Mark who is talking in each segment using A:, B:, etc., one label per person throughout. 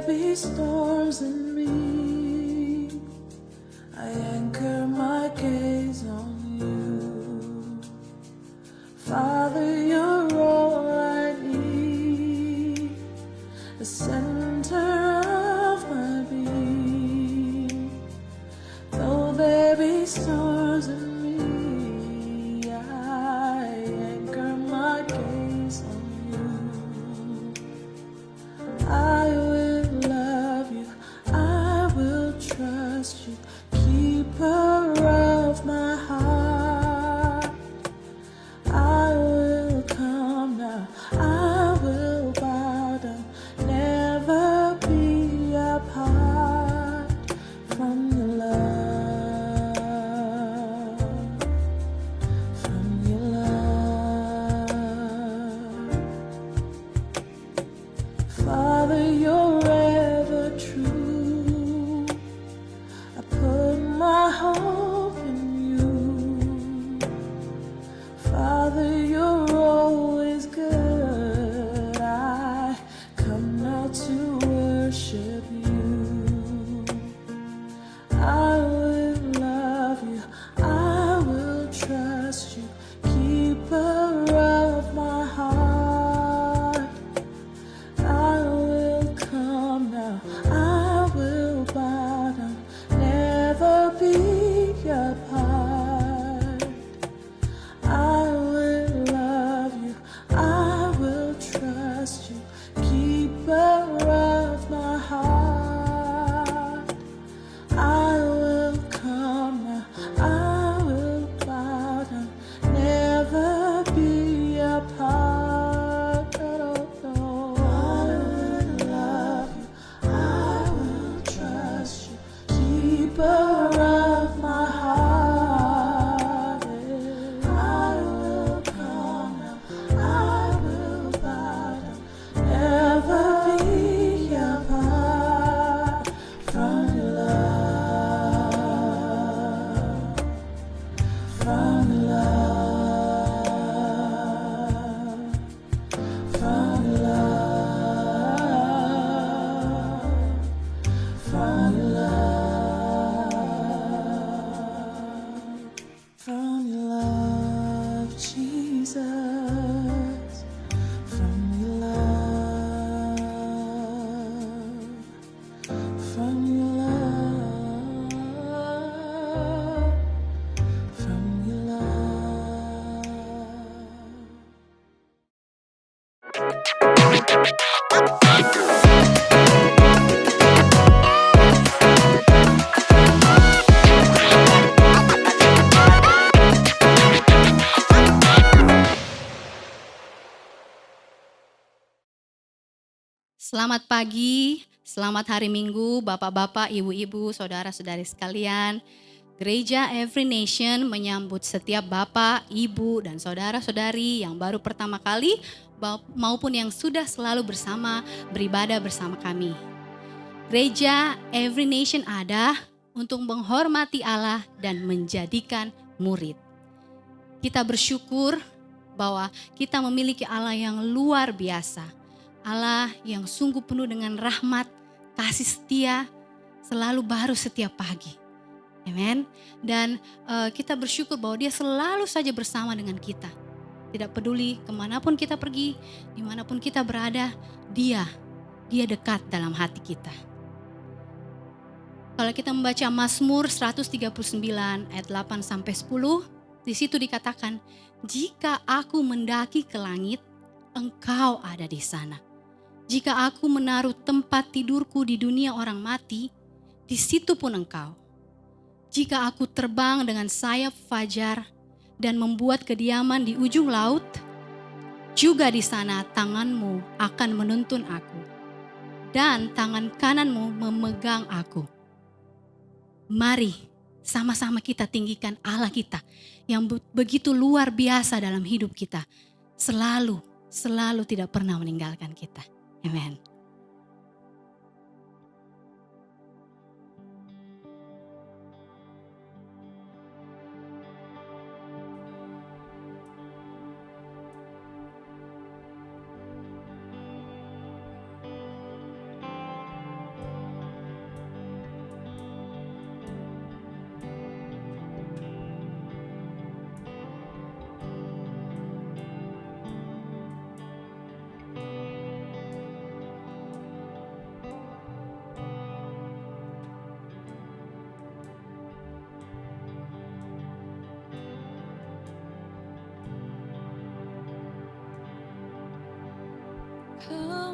A: be storms in me, I anchor my gaze on you. Father, you're all I need, the center of my being. Though there be storms in me, I anchor my gaze on you. I will love you, I will trust you, keeper of my heart. I will come now, I will bow down, never be apart from your love, from your love. Father, you're ever true, I put my hope in you. Father, you're always good, I come now to worship you. I will love you, I will trust you, keeper of my heart. I will come now, I will bow down, never be apart. I will love you, I will trust you, keeper of my heart. I will come now, I will bow down, never be apart. No. I will love you, I will trust you, keeper of my heart. I will come now, I will bow down, never be apart from your love, from your love, from your love, from your love, from your love, Jesus, from your love, from your love, from your
B: Selamat pagi, selamat hari Minggu, Bapak-bapak, Ibu-ibu, saudara-saudari sekalian. Gereja Every Nation menyambut setiap Bapak, Ibu, dan saudara-saudari yang baru pertama kali maupun yang sudah selalu bersama beribadah bersama kami. Gereja Every Nation ada untuk menghormati Allah dan menjadikan murid. Kita bersyukur bahwa kita memiliki Allah yang luar biasa. Allah yang sungguh penuh dengan rahmat, kasih setia, selalu baru setiap pagi. Amen. Dan kita bersyukur bahwa Dia selalu saja bersama dengan kita. Tidak peduli kemanapun kita pergi, dimanapun kita berada, Dia dekat dalam hati kita. Kalau kita membaca Mazmur 139 ayat 8-10, di situ dikatakan, jika aku mendaki ke langit, Engkau ada di sana. Jika aku menaruh tempat tidurku di dunia orang mati, di situ pun Engkau. Jika aku terbang dengan sayap fajar dan membuat kediaman di ujung laut, juga di sana tanganmu akan menuntun aku, dan tangan kananmu memegang aku. Mari sama-sama kita tinggikan Allah kita yang begitu luar biasa dalam hidup kita. Selalu tidak pernah meninggalkan kita. Amen.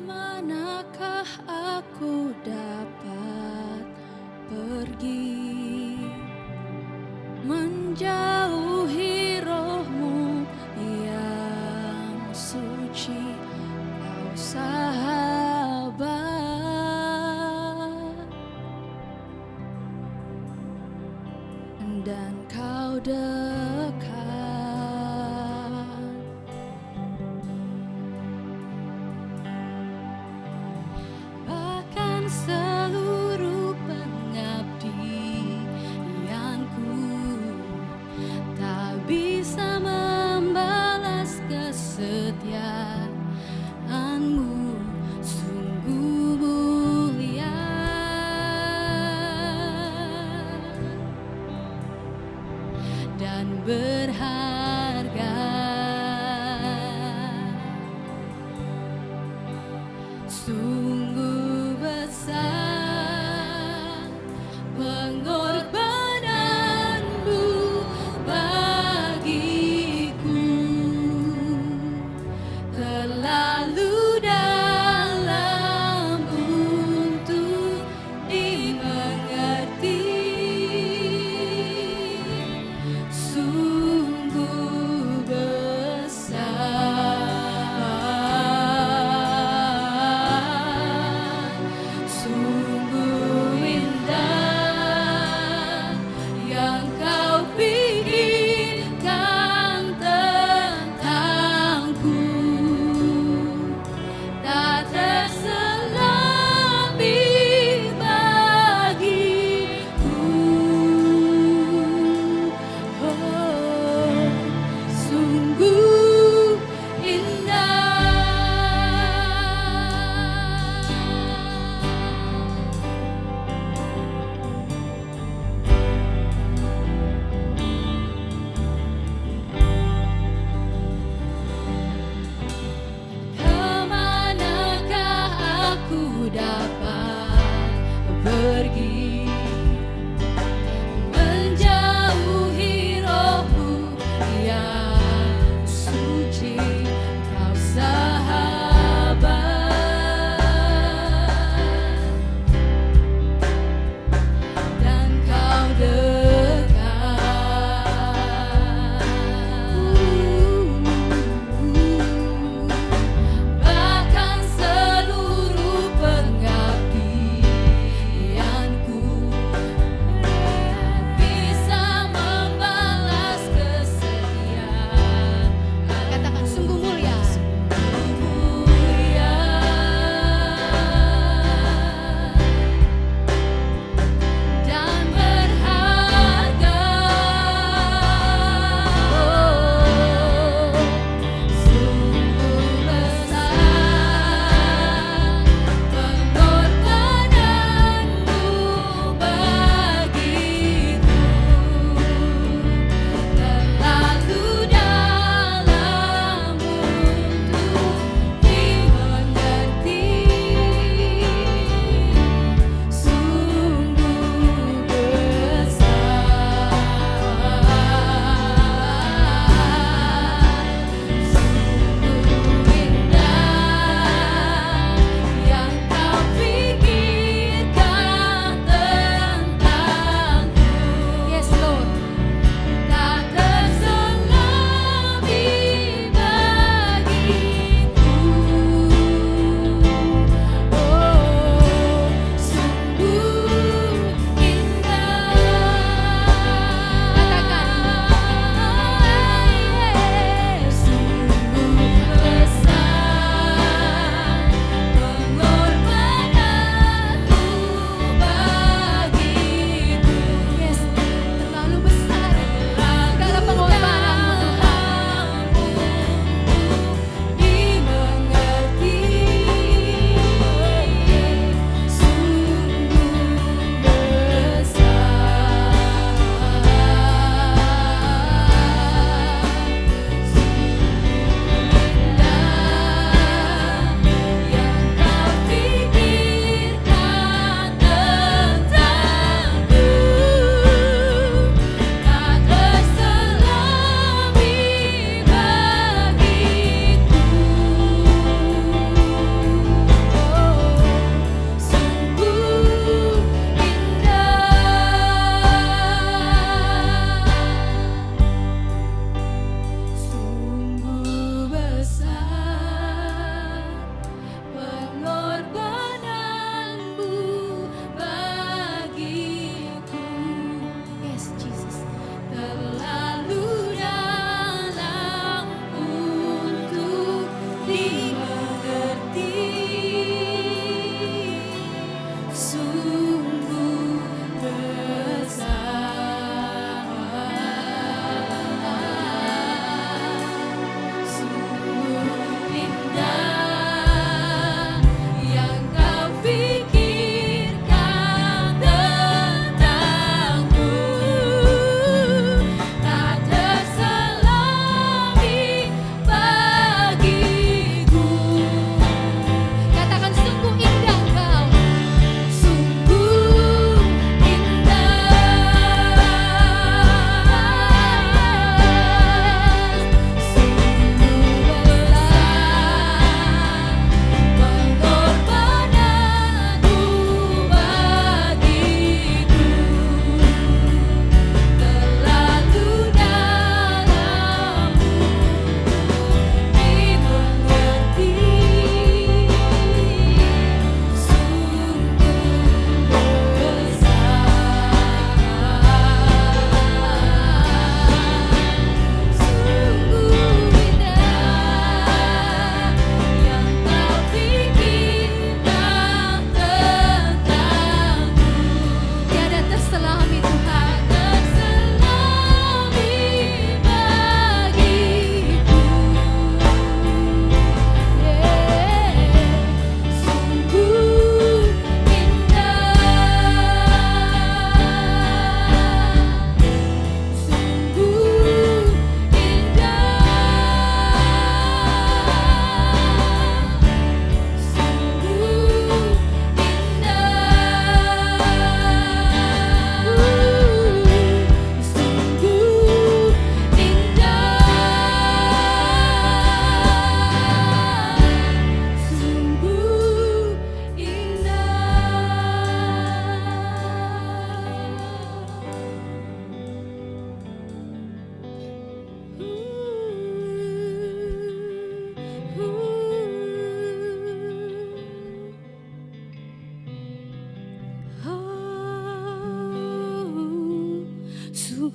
C: Kemanakah aku dapat pergi, menjauhi roh-Mu yang suci, Kau sahabat, dan Kau dekat. Bahkan seluruh pengabdianku tak bisa membalas kesetiaan-Mu, sungguh mulia. Dan berharga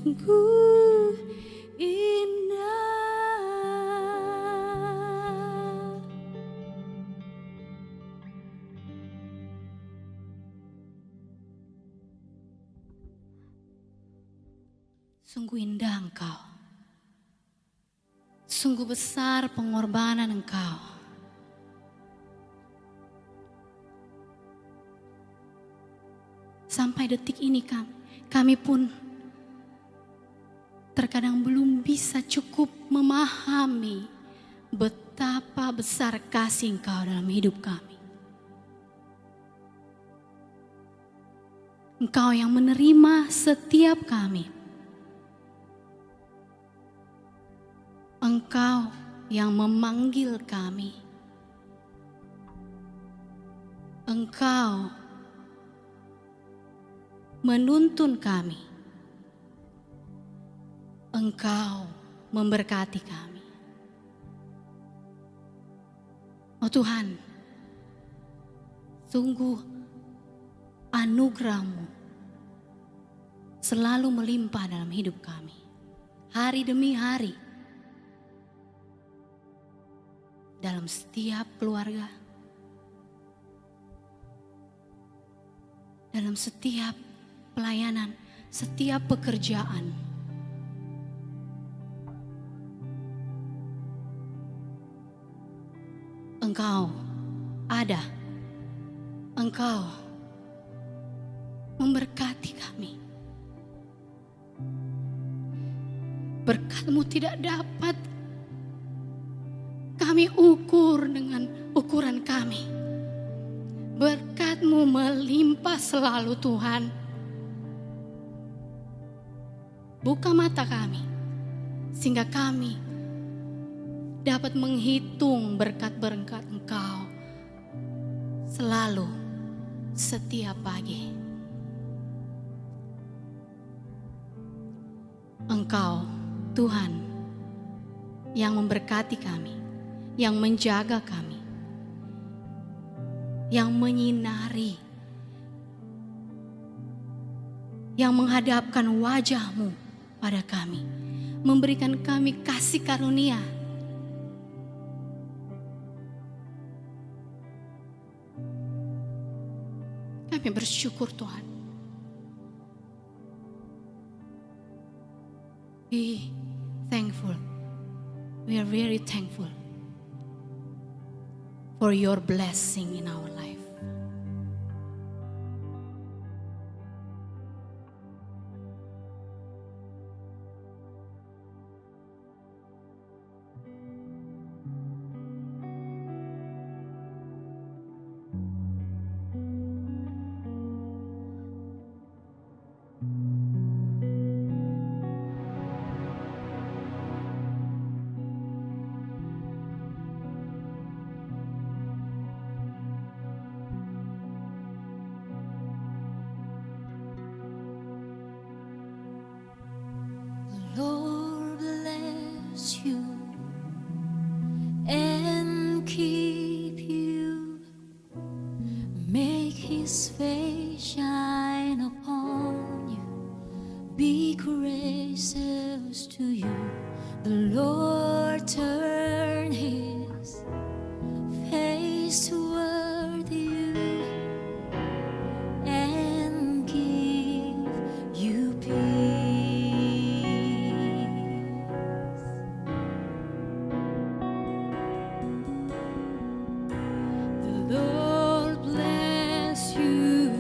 C: sungguh indah.
B: Sungguh indah Engkau. Sungguh besar pengorbanan Engkau. Sampai detik ini kami pun terkadang belum bisa cukup memahami betapa besar kasih Engkau dalam hidup kami. Engkau yang menerima setiap kami. Engkau yang memanggil kami. Engkau menuntun kami. Engkau memberkati kami. Oh Tuhan, sungguh anugerah-Mu selalu melimpah dalam hidup kami. Hari demi hari. Dalam setiap keluarga. Dalam setiap pelayanan, setiap pekerjaan. Engkau ada. Engkau memberkati kami. Berkat-Mu tidak dapat kami ukur dengan ukuran kami. Berkat-Mu melimpah selalu Tuhan. Buka mata kami, sehingga kami dapat menghitung berkat-berkat Engkau selalu, setiap pagi. Engkau, Tuhan, yang memberkati kami, yang menjaga kami, yang menyinari, yang menghadapkan wajah-Mu pada kami, memberikan kami kasih karunia. Kami bersyukur Tuhan. Be thankful. We are very thankful for your blessing in our life.
C: Lord bless you and keep you. Make His face shine upon you. Be gracious to you. The Lord turn His face toward you and give you peace. The Lord bless you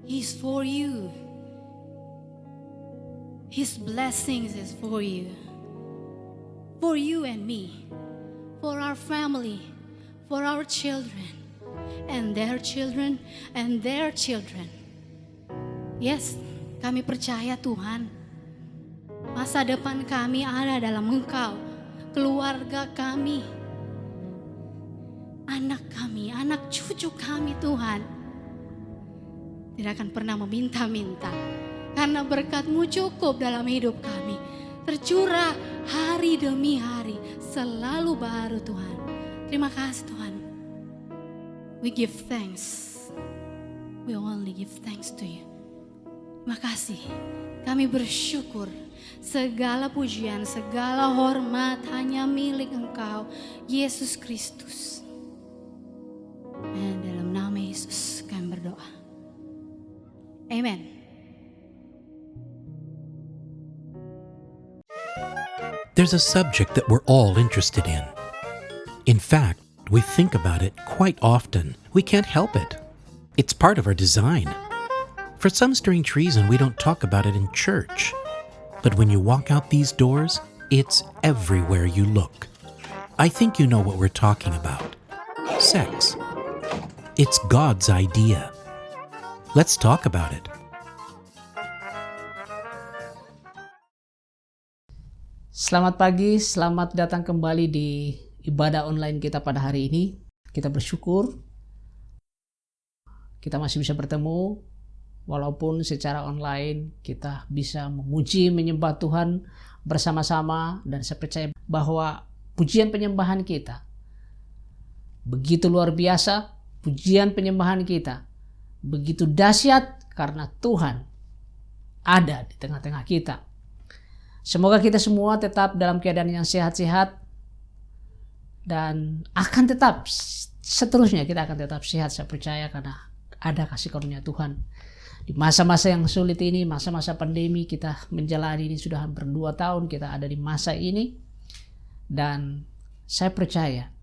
B: He's for you. His blessings is for you. For you and me. For our family. For our children. And their children. And their children. Yes, kami percaya Tuhan. Masa depan kami ada dalam Engkau. Keluarga kami. Anak kami, anak cucu kami Tuhan. Tidak akan pernah meminta-minta. Karena berkat-Mu cukup dalam hidup kami. Tercurah hari demi hari. Selalu baru Tuhan. Terima kasih Tuhan. We give thanks. We only give thanks to you. Terima kasih. Kami bersyukur. Segala pujian, segala hormat hanya milik Engkau, Yesus Kristus. Dan dalam nama Yesus kami berdoa. Amen.
D: There's a subject that we're all interested in. In fact, we think about it quite often. We can't help it. It's part of our design. For some strange reason, we don't talk about it in church. But when you walk out these doors, it's everywhere you look. I think you know what we're talking about. Sex. It's God's idea. Let's talk about it.
E: Selamat pagi, selamat datang kembali di ibadah online kita pada hari ini. Kita bersyukur kita masih bisa bertemu, walaupun secara online kita bisa memuji, menyembah Tuhan bersama-sama. Dan saya percaya bahwa pujian penyembahan kita begitu luar biasa, pujian penyembahan kita begitu dahsyat karena Tuhan ada di tengah-tengah kita. Semoga kita semua tetap dalam keadaan yang sehat-sehat dan akan tetap seterusnya kita akan tetap sehat, saya percaya, karena ada kasih karunia Tuhan. Di masa-masa yang sulit ini, masa-masa pandemi, kita menjalani ini sudah hampir 2 tahun kita ada di masa ini. Dan saya percaya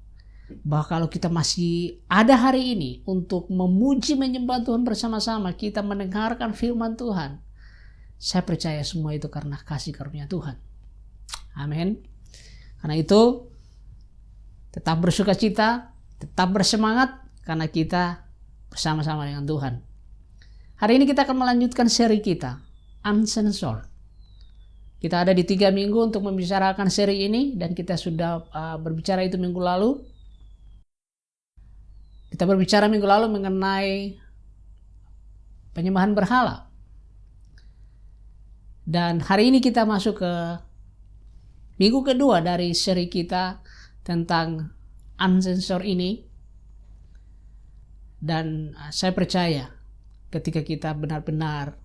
E: bahwa kalau kita masih ada hari ini untuk memuji menyembah Tuhan bersama-sama, kita mendengarkan firman Tuhan, saya percaya semua itu karena kasih karunia Tuhan. Amin. Karena itu tetap bersuka cita, tetap bersemangat karena kita bersama-sama dengan Tuhan. Hari ini kita akan melanjutkan seri kita, Uncensored. Kita ada di 3 minggu untuk membicarakan seri ini dan kita sudah berbicara itu minggu lalu. Kita berbicara minggu lalu mengenai penyembahan berhala. Dan hari ini kita masuk ke minggu kedua dari seri kita tentang Uncensored ini. Dan saya percaya ketika kita benar-benar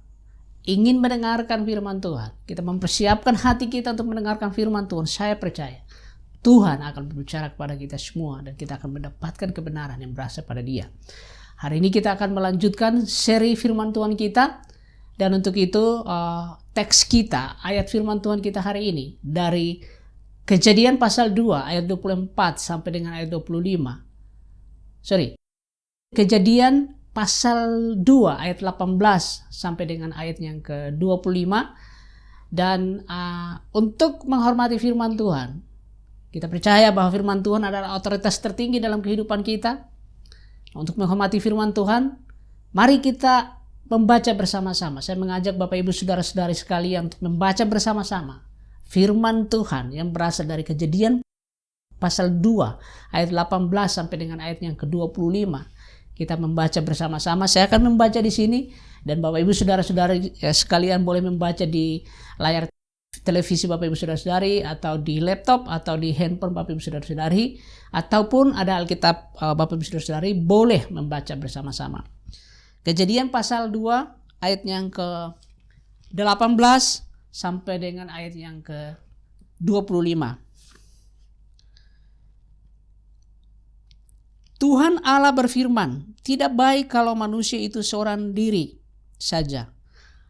E: ingin mendengarkan firman Tuhan, kita mempersiapkan hati kita untuk mendengarkan firman Tuhan, saya percaya Tuhan akan berbicara kepada kita semua dan kita akan mendapatkan kebenaran yang berasal pada Dia. Hari ini kita akan melanjutkan seri firman Tuhan kita, dan untuk itu teks kita, ayat firman Tuhan kita hari ini dari Kejadian pasal 2 ayat 24 sampai dengan ayat 25. Kejadian pasal 2 ayat 18 sampai dengan ayat yang ke-25. Dan untuk menghormati firman Tuhan, kita percaya bahwa firman Tuhan adalah otoritas tertinggi dalam kehidupan kita. Untuk menghormati firman Tuhan, mari kita membaca bersama-sama. Saya mengajak Bapak Ibu Saudara-saudari sekalian untuk membaca bersama-sama firman Tuhan yang berasal dari Kejadian pasal 2 ayat 18 sampai dengan ayat yang ke-25. Kita membaca bersama-sama. Saya akan membaca di sini dan Bapak Ibu Saudara-saudari sekalian boleh membaca di layar televisi Bapak Ibu Saudara-saudari atau di laptop atau di handphone Bapak Ibu Saudara-saudari, ataupun ada Alkitab Bapak Ibu Saudara-saudari, boleh membaca bersama-sama. Kejadian pasal 2 ayat yang ke-18 sampai dengan ayat yang ke-25. Tuhan Allah berfirman, "Tidak baik kalau manusia itu seorang diri saja.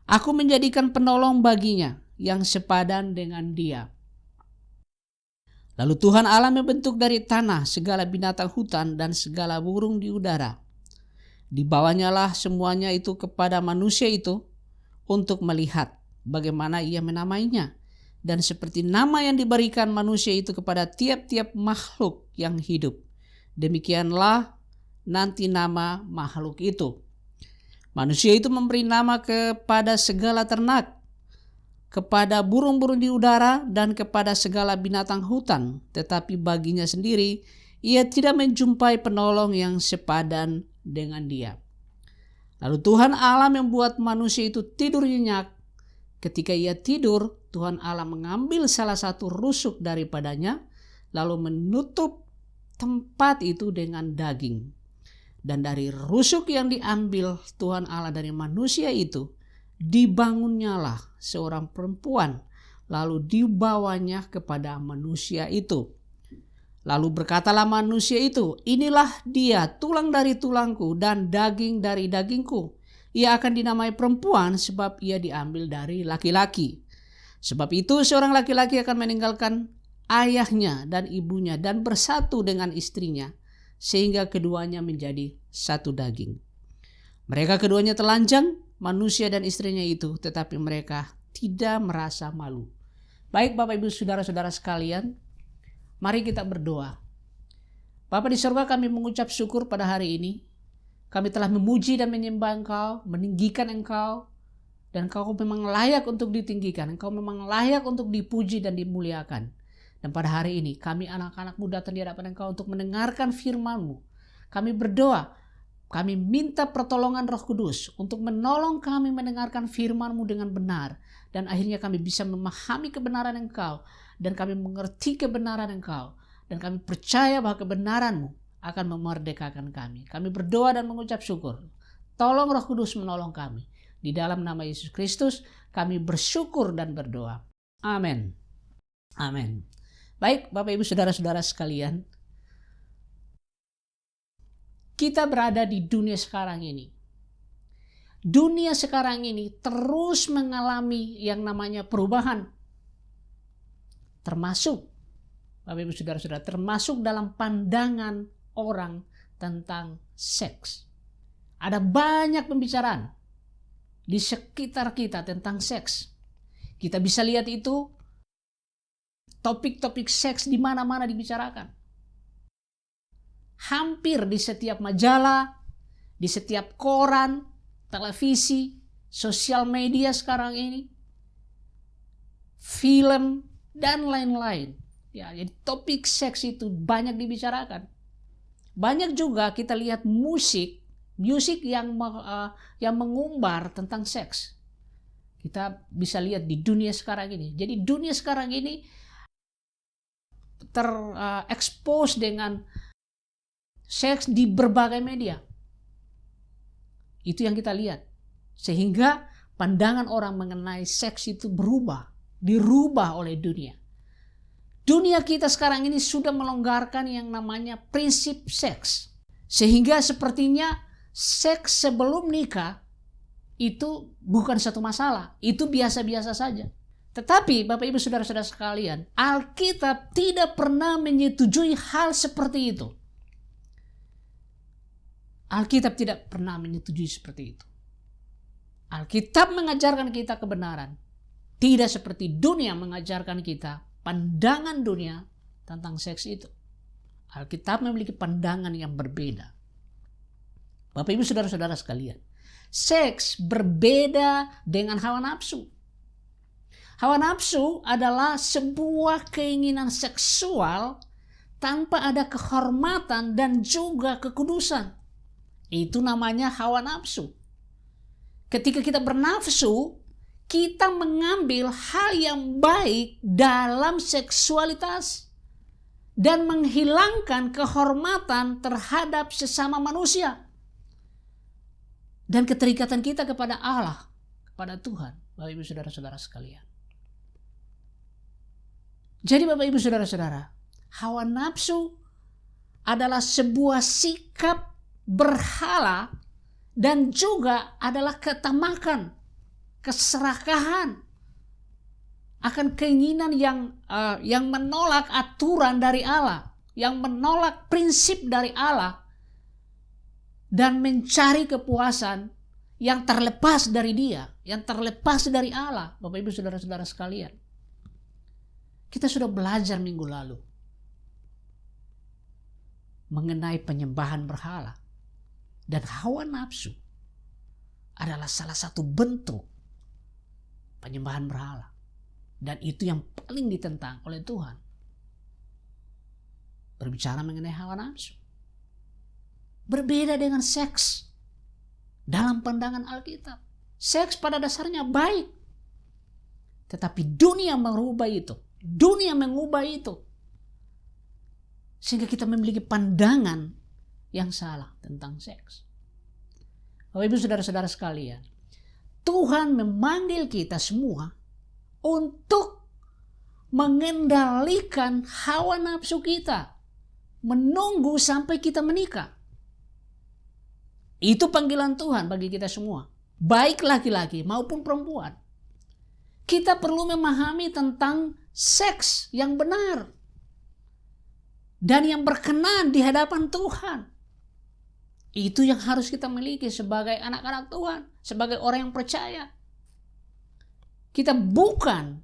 E: Aku menjadikan penolong baginya yang sepadan dengan dia." Lalu Tuhan Allah membentuk dari tanah segala binatang hutan dan segala burung di udara. Dibawanyalah semuanya itu kepada manusia itu untuk melihat bagaimana ia menamainya. Dan seperti nama yang diberikan manusia itu kepada tiap-tiap makhluk yang hidup, demikianlah nanti nama makhluk itu. Manusia itu memberi nama kepada segala ternak, kepada burung-burung di udara, dan kepada segala binatang hutan. Tetapi baginya sendiri, ia tidak menjumpai penolong yang sepadan dengan dia. Lalu Tuhan Allah membuat manusia itu tidur nyenyak. Ketika ia tidur, Tuhan Allah mengambil salah satu rusuk daripadanya, lalu menutup tempat itu dengan daging. Dan dari rusuk yang diambil Tuhan Allah dari manusia itu, dibangunnyalah seorang perempuan, lalu dibawanya kepada manusia itu. Lalu berkatalah manusia itu, inilah dia, tulang dari tulangku dan daging dari dagingku. Ia akan dinamai perempuan sebab ia diambil dari laki-laki. Sebab itu seorang laki-laki akan meninggalkan ayahnya dan ibunya dan bersatu dengan istrinya, sehingga keduanya menjadi satu daging. Mereka keduanya telanjang, manusia dan istrinya itu, tetapi mereka tidak merasa malu. Baik Bapak Ibu Saudara-saudara sekalian, mari kita berdoa. Bapa di surga, kami mengucap syukur pada hari ini. Kami telah memuji dan menyembah Engkau, meninggikan Engkau, dan Engkau memang layak untuk ditinggikan. Engkau memang layak untuk dipuji dan dimuliakan. Dan pada hari ini kami anak-anak-Mu datang di hadapan Engkau untuk mendengarkan firman-Mu. Kami berdoa, kami minta pertolongan Roh Kudus untuk menolong kami mendengarkan firman-Mu dengan benar. Dan akhirnya kami bisa memahami kebenaran Engkau. Dan kami mengerti kebenaran Engkau. Dan kami percaya bahwa kebenaran-Mu akan memerdekakan kami. Kami berdoa dan mengucap syukur. Tolong Roh Kudus menolong kami. Di dalam nama Yesus Kristus kami bersyukur dan berdoa. Amin. Amin. Baik Bapak Ibu Saudara-saudara sekalian. Kita berada di dunia sekarang ini. Dunia sekarang ini terus mengalami yang namanya perubahan. Termasuk, Bapak Ibu Saudara-saudara, termasuk dalam pandangan orang tentang seks. Ada banyak pembicaraan di sekitar kita tentang seks. Kita bisa lihat itu, topik-topik seks di mana-mana dibicarakan. Hampir di setiap majalah, di setiap koran, televisi, sosial media sekarang ini, film, dan lain-lain. Ya, jadi topik seks itu banyak dibicarakan. Banyak juga kita lihat musik yang mengumbar tentang seks. Kita bisa lihat di dunia sekarang ini. Jadi dunia sekarang ini terekspos dengan seks di berbagai media. Itu yang kita lihat. Sehingga pandangan orang mengenai seks itu dirubah oleh dunia. Dunia kita sekarang ini sudah melonggarkan yang namanya prinsip seks. Sehingga sepertinya seks sebelum nikah itu bukan satu masalah. Itu biasa-biasa saja. Tetapi Bapak Ibu Saudara-saudara sekalian, Alkitab tidak pernah menyetujui hal seperti itu. Alkitab tidak pernah menyetujui seperti itu. Alkitab mengajarkan kita kebenaran. Tidak seperti dunia mengajarkan kita pandangan dunia tentang seks itu. Alkitab memiliki pandangan yang berbeda. Bapak Ibu Saudara-saudara sekalian, seks berbeda dengan hawa nafsu. Hawa nafsu adalah sebuah keinginan seksual tanpa ada kehormatan dan juga kekudusan. Itu namanya hawa nafsu. Ketika kita bernafsu, kita mengambil hal yang baik dalam seksualitas dan menghilangkan kehormatan terhadap sesama manusia dan keterikatan kita kepada Allah, kepada Tuhan, Bapak Ibu Saudara-saudara sekalian. Jadi Bapak Ibu Saudara-saudara, hawa nafsu adalah sebuah sikap berhala dan juga adalah ketamakan, keserakahan akan keinginan yang menolak aturan dari Allah, yang menolak prinsip dari Allah dan mencari kepuasan yang terlepas dari Dia, yang terlepas dari Allah. Bapak Ibu Saudara-saudara sekalian, kita sudah belajar minggu lalu mengenai penyembahan berhala, dan hawa nafsu adalah salah satu bentuk penyembahan berhala, dan itu yang paling ditentang oleh Tuhan. Berbicara mengenai hawa nafsu berbeda dengan seks. Dalam pandangan Alkitab, seks pada dasarnya baik, tetapi dunia mengubah itu, sehingga kita memiliki pandangan yang salah tentang seks. Bapak Ibu Saudara-saudara sekalian, Tuhan memanggil kita semua untuk mengendalikan hawa nafsu kita, menunggu sampai kita menikah. Itu panggilan Tuhan bagi kita semua, baik laki-laki maupun perempuan. Kita perlu memahami tentang seks yang benar dan yang berkenan di hadapan Tuhan. Itu yang harus kita miliki sebagai anak-anak Tuhan, sebagai orang yang percaya. Kita bukan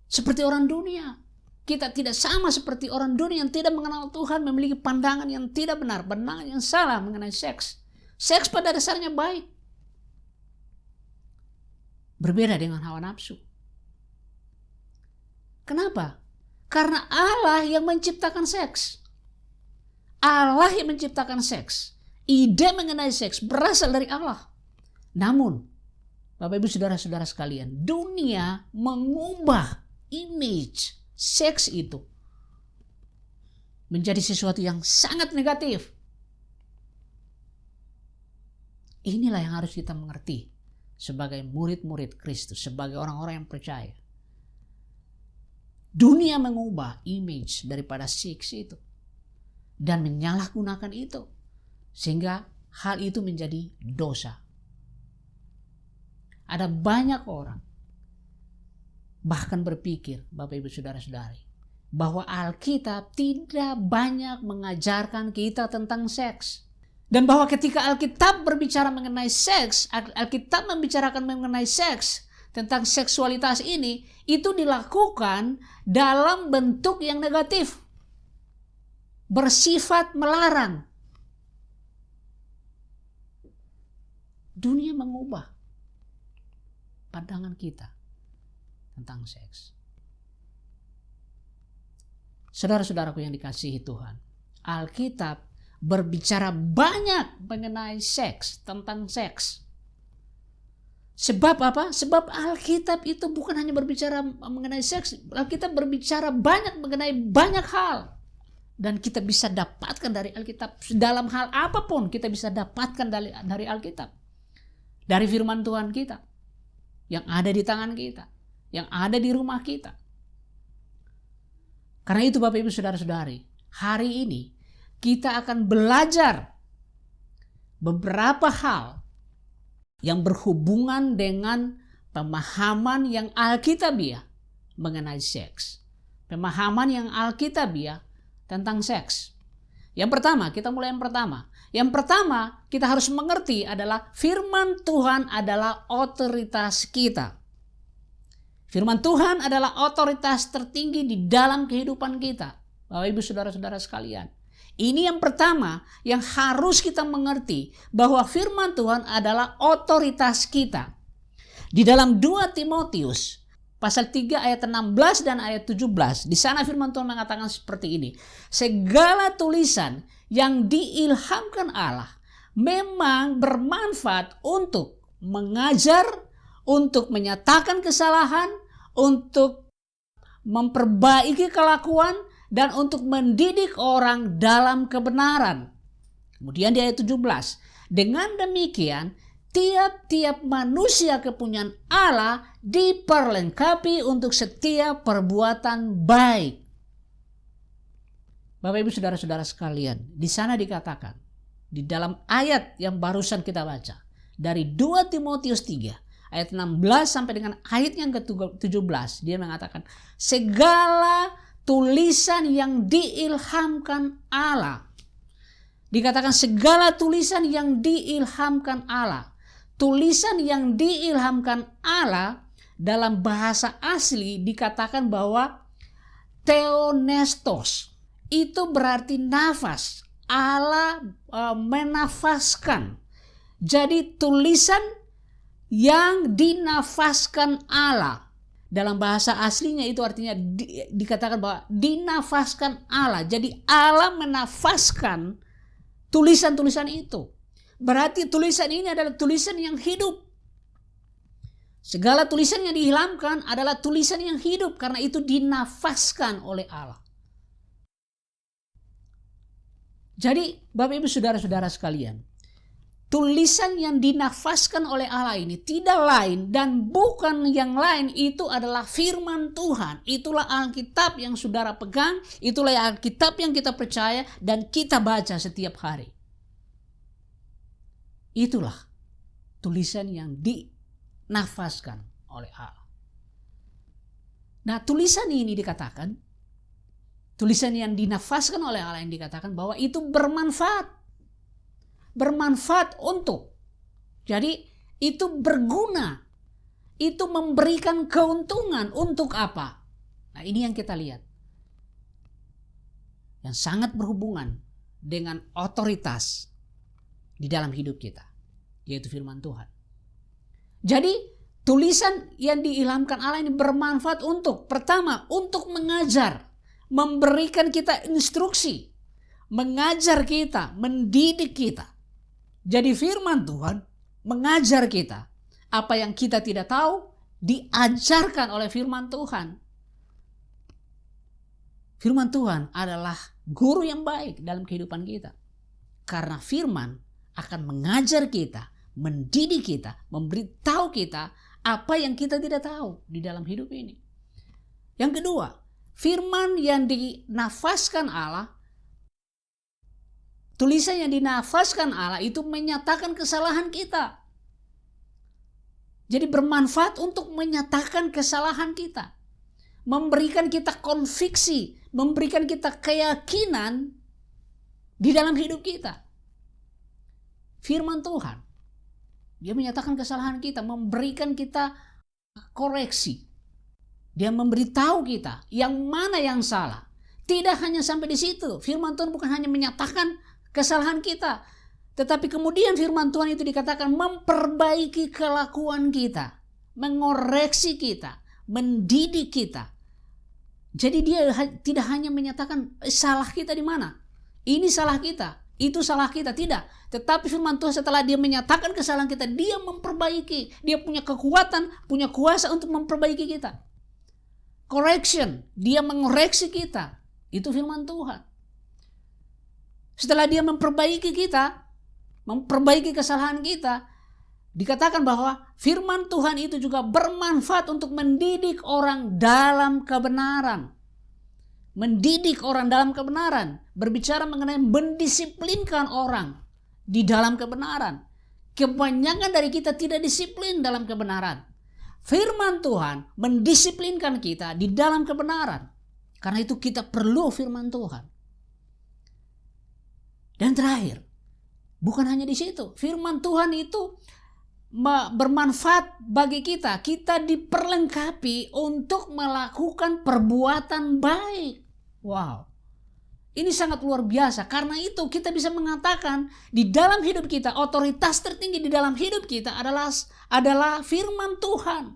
E: seperti orang dunia. Kita tidak sama seperti orang dunia yang tidak mengenal Tuhan, memiliki pandangan yang tidak benar, pandangan yang salah mengenai seks. Seks pada dasarnya baik. Berbeda dengan hawa nafsu. Kenapa? Karena Allah yang menciptakan seks. Allah yang menciptakan seks. Ide mengenai seks berasal dari Allah. Namun, Bapak Ibu Saudara-saudara sekalian, dunia mengubah image seks itu menjadi sesuatu yang sangat negatif. Inilah yang harus kita mengerti sebagai murid-murid Kristus, sebagai orang-orang yang percaya. Dunia mengubah image daripada seks itu dan menyalahgunakan itu, sehingga hal itu menjadi dosa. Ada banyak orang bahkan berpikir, Bapak Ibu Saudara-saudari, bahwa Alkitab tidak banyak mengajarkan kita tentang seks. Dan bahwa ketika Alkitab berbicara mengenai seks, Alkitab membicarakan mengenai seks, tentang seksualitas ini, itu dilakukan dalam bentuk yang negatif, bersifat melarang. Dunia mengubah pandangan kita tentang seks. Saudara-saudaraku yang dikasihi Tuhan, Alkitab berbicara banyak mengenai seks, tentang seks. Sebab apa? Sebab Alkitab itu bukan hanya berbicara mengenai seks, Alkitab berbicara banyak mengenai banyak hal. Dan kita bisa dapatkan dari Alkitab, dalam hal apapun kita bisa dapatkan dari Alkitab. Dari firman Tuhan kita, yang ada di tangan kita, yang ada di rumah kita. Karena itu Bapak Ibu Saudara-saudari, hari ini kita akan belajar beberapa hal yang berhubungan dengan pemahaman yang alkitabiah mengenai seks. Pemahaman yang alkitabiah tentang seks. Yang pertama, kita mulai yang pertama. Yang pertama, kita harus mengerti adalah firman Tuhan adalah otoritas kita. Firman Tuhan adalah otoritas tertinggi di dalam kehidupan kita. Bapak Ibu Saudara-saudara sekalian. Ini yang pertama yang harus kita mengerti, bahwa firman Tuhan adalah otoritas kita. Di dalam 2 Timotius pasal 3 ayat 16 dan ayat 17, di sana firman Tuhan mengatakan seperti ini. Segala tulisan yang diilhamkan Allah memang bermanfaat untuk mengajar, untuk menyatakan kesalahan, untuk memperbaiki kelakuan, dan untuk mendidik orang dalam kebenaran. Kemudian di ayat 17, dengan demikian tiap-tiap manusia kepunyaan Allah diperlengkapi untuk setiap perbuatan baik. Bapak Ibu Saudara-saudara sekalian, di sana dikatakan, di dalam ayat yang barusan kita baca, dari 2 Timotius 3, ayat 16 sampai dengan ayat yang ke-17, dia mengatakan, segala tulisan yang diilhamkan Allah. Dikatakan segala tulisan yang diilhamkan Allah. Tulisan yang diilhamkan Allah dalam bahasa asli dikatakan bahwa theonestos. Itu berarti nafas. Allah menafaskan. Jadi tulisan yang dinafaskan Allah. Dalam bahasa aslinya itu artinya dikatakan bahwa dinafaskan Allah. Jadi Allah menafaskan tulisan-tulisan itu. Berarti tulisan ini adalah tulisan yang hidup. Segala tulisan yang dihilangkan adalah tulisan yang hidup karena itu dinafaskan oleh Allah. Jadi Bapak Ibu Saudara-saudara sekalian, tulisan yang dinafaskan oleh Allah ini tidak lain dan bukan yang lain, itu adalah firman Tuhan. Itulah Alkitab yang saudara pegang, itulah Alkitab yang kita percaya dan kita baca setiap hari. Itulah tulisan yang dinafaskan oleh Allah. Nah, tulisan ini dikatakan, tulisan yang dinafaskan oleh Allah yang dikatakan bahwa itu bermanfaat. Bermanfaat untuk. Jadi itu berguna. Itu memberikan keuntungan untuk apa? Nah, ini yang kita lihat. Yang sangat berhubungan dengan otoritas di dalam hidup kita, yaitu firman Tuhan. Jadi tulisan yang diilhamkan Allah ini bermanfaat untuk, pertama, untuk mengajar, memberikan kita instruksi, mengajar kita, mendidik kita. Jadi firman Tuhan mengajar kita. Apa yang kita tidak tahu diajarkan oleh firman Tuhan. Firman Tuhan adalah guru yang baik dalam kehidupan kita. Karena firman akan mengajar kita, mendidik kita, memberitahu kita apa yang kita tidak tahu di dalam hidup ini. Yang kedua, firman yang dinafaskan Allah, tulisan yang dinafaskan Allah itu menyatakan kesalahan kita. Jadi bermanfaat untuk menyatakan kesalahan kita. Memberikan kita konviksi, memberikan kita keyakinan di dalam hidup kita. Firman Tuhan, dia menyatakan kesalahan kita, memberikan kita koreksi. Dia memberitahu kita yang mana yang salah. Tidak hanya sampai di situ. Firman Tuhan bukan hanya menyatakan kesalahan kita, tetapi kemudian firman Tuhan itu dikatakan memperbaiki kelakuan kita, mengoreksi kita, mendidik kita. Jadi dia tidak hanya menyatakan salah kita di mana. Ini salah kita, itu salah kita, tidak. Tetapi firman Tuhan setelah dia menyatakan kesalahan kita, dia memperbaiki. Dia punya kekuatan, punya kuasa untuk memperbaiki kita. Correction, dia mengoreksi kita. Itu firman Tuhan. Setelah dia memperbaiki kita, memperbaiki kesalahan kita, dikatakan bahwa firman Tuhan itu juga bermanfaat untuk mendidik orang dalam kebenaran. Mendidik orang dalam kebenaran, berbicara mengenai mendisiplinkan orang di dalam kebenaran. Kebanyakan dari kita tidak disiplin dalam kebenaran. Firman Tuhan mendisiplinkan kita di dalam kebenaran. Karena itu kita perlu firman Tuhan. Dan terakhir, bukan hanya di situ. Firman Tuhan itu bermanfaat bagi kita. Kita diperlengkapi untuk melakukan perbuatan baik. Wow. Ini sangat luar biasa. Karena itu kita bisa mengatakan di dalam hidup kita, otoritas tertinggi di dalam hidup kita adalah firman Tuhan.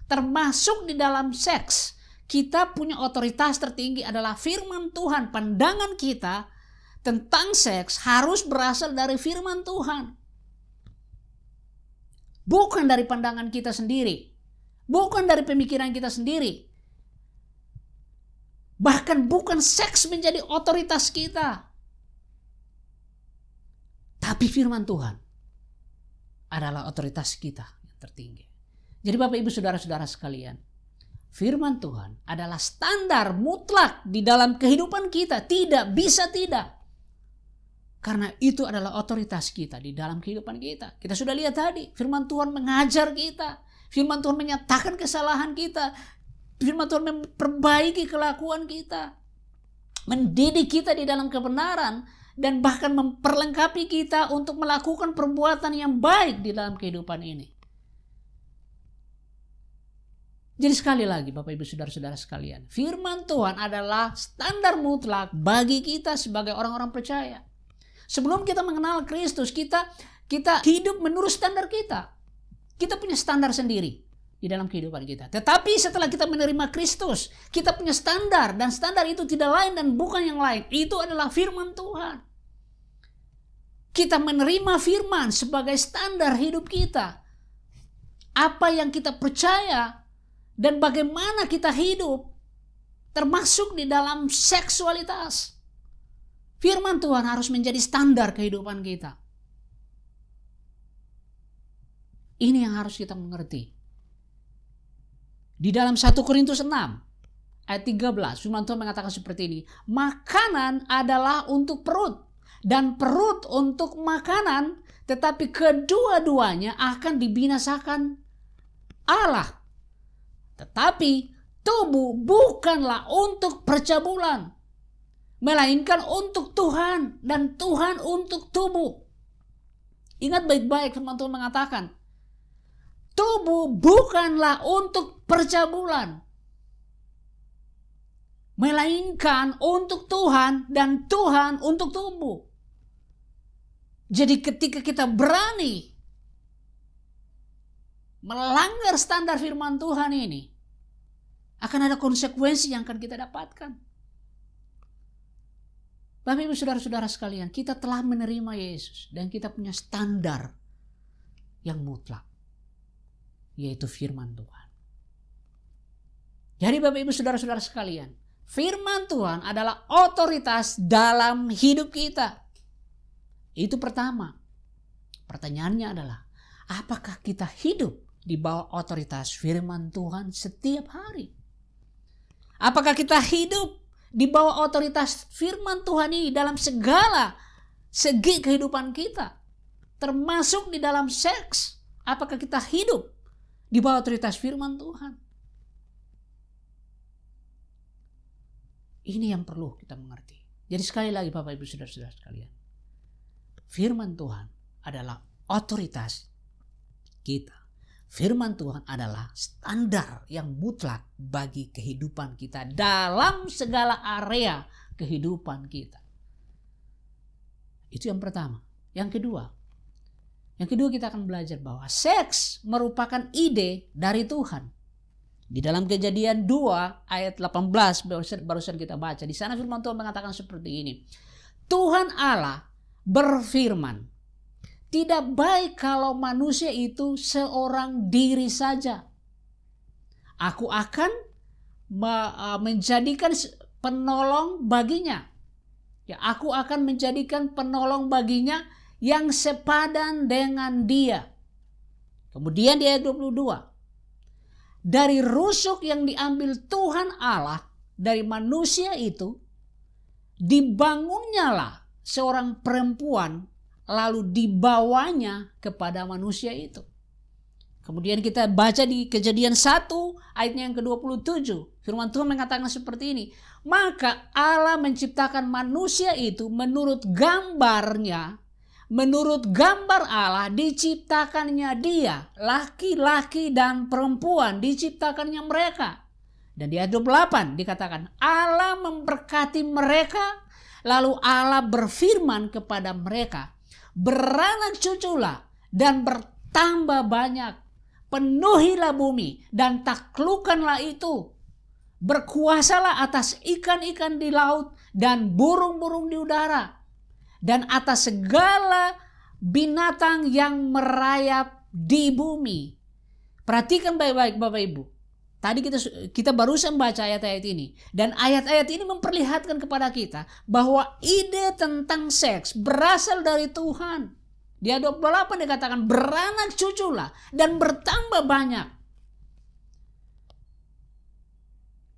E: Termasuk di dalam seks. Kita punya otoritas tertinggi adalah firman Tuhan. Pandangan kita tentang seks harus berasal dari firman Tuhan. Bukan dari pandangan kita sendiri. Bukan dari pemikiran kita sendiri. Bahkan bukan seks menjadi otoritas kita. Tapi firman Tuhan adalah otoritas kita yang tertinggi. Jadi Bapak Ibu Saudara-saudara sekalian, firman Tuhan adalah standar mutlak di dalam kehidupan kita. Tidak bisa tidak. Karena itu adalah otoritas kita di dalam kehidupan kita. Kita sudah lihat tadi, firman Tuhan mengajar kita. Firman Tuhan menyatakan kesalahan kita. Firman Tuhan memperbaiki kelakuan kita. Mendidik kita di dalam kebenaran. dan bahkan memperlengkapi kita untuk melakukan perbuatan yang baik di dalam kehidupan ini. Jadi sekali lagi Bapak Ibu Saudara-saudara sekalian, firman Tuhan adalah standar mutlak bagi kita sebagai orang-orang percaya. Sebelum kita mengenal Kristus, kita hidup menurut standar kita. Kita punya standar sendiri di dalam kehidupan kita. Tetapi setelah kita menerima Kristus, kita punya standar, dan standar itu tidak lain dan bukan yang lain. Itu adalah firman Tuhan. Kita menerima firman sebagai standar hidup kita. Apa yang kita percaya dan bagaimana kita hidup, termasuk di dalam seksualitas. Firman Tuhan harus menjadi standar kehidupan kita. Ini yang harus kita mengerti. Di dalam 1 Korintus 6 ayat 13, firman Tuhan mengatakan seperti ini. Makanan adalah untuk perut dan perut untuk makanan, tetapi kedua-duanya akan dibinasakan Allah. Tetapi tubuh bukanlah untuk percabulan, melainkan untuk Tuhan, dan Tuhan untuk tubuh. Ingat baik-baik, firman Tuhan mengatakan, tubuh bukanlah untuk percabulan, melainkan untuk Tuhan, dan Tuhan untuk tubuh. Jadi ketika kita berani melanggar standar firman Tuhan ini, akan ada konsekuensi yang akan kita dapatkan. Bapak Ibu Saudara-saudara sekalian, kita telah menerima Yesus dan kita punya standar yang mutlak, yaitu firman Tuhan. Jadi Bapak Ibu Saudara-saudara sekalian, firman Tuhan adalah otoritas dalam hidup kita. Itu pertama. Pertanyaannya adalah, apakah kita hidup di bawah otoritas firman Tuhan setiap hari? Apakah kita hidup di bawah otoritas firman Tuhan ini dalam segala segi kehidupan kita, termasuk di dalam seks? Apakah kita hidup di bawah otoritas firman Tuhan? Ini yang perlu kita mengerti. Jadi sekali lagi Bapak Ibu Saudara-saudara sekalian, firman Tuhan adalah otoritas kita. Firman Tuhan adalah standar yang mutlak bagi kehidupan kita dalam segala area kehidupan kita. Itu yang pertama. Yang kedua kita akan belajar bahwa seks merupakan ide dari Tuhan. Di dalam Kejadian 2 ayat 18 barusan kita baca. Di sana firman Tuhan mengatakan seperti ini. Tuhan Allah berfirman, tidak baik kalau manusia itu seorang diri saja. Aku akan menjadikan penolong baginya. Ya, aku akan menjadikan penolong baginya yang sepadan dengan dia. Kemudian di ayat 22. Dari rusuk yang diambil Tuhan Allah dari manusia itu, dibangunnyalah seorang perempuan, lalu dibawanya kepada manusia itu. Kemudian kita baca di Kejadian 1 ayatnya yang ke-27. Firman Tuhan mengatakan seperti ini. Maka Allah menciptakan manusia itu menurut gambarnya. Menurut gambar Allah diciptakannya dia. Laki-laki dan perempuan diciptakannya mereka. Dan di ayat 28 dikatakan Allah memberkati mereka. Lalu Allah berfirman kepada mereka. Beranak cuculah dan bertambah banyak. Penuhilah bumi dan taklukkanlah itu. Berkuasalah atas ikan-ikan di laut dan burung-burung di udara. Dan atas segala binatang yang merayap di bumi. Perhatikan baik-baik Bapak Ibu. Tadi kita barusan baca ayat-ayat ini. Dan ayat-ayat ini memperlihatkan kepada kita bahwa ide tentang seks berasal dari Tuhan. Di ayat 28 dikatakan beranak cuculah dan bertambah banyak.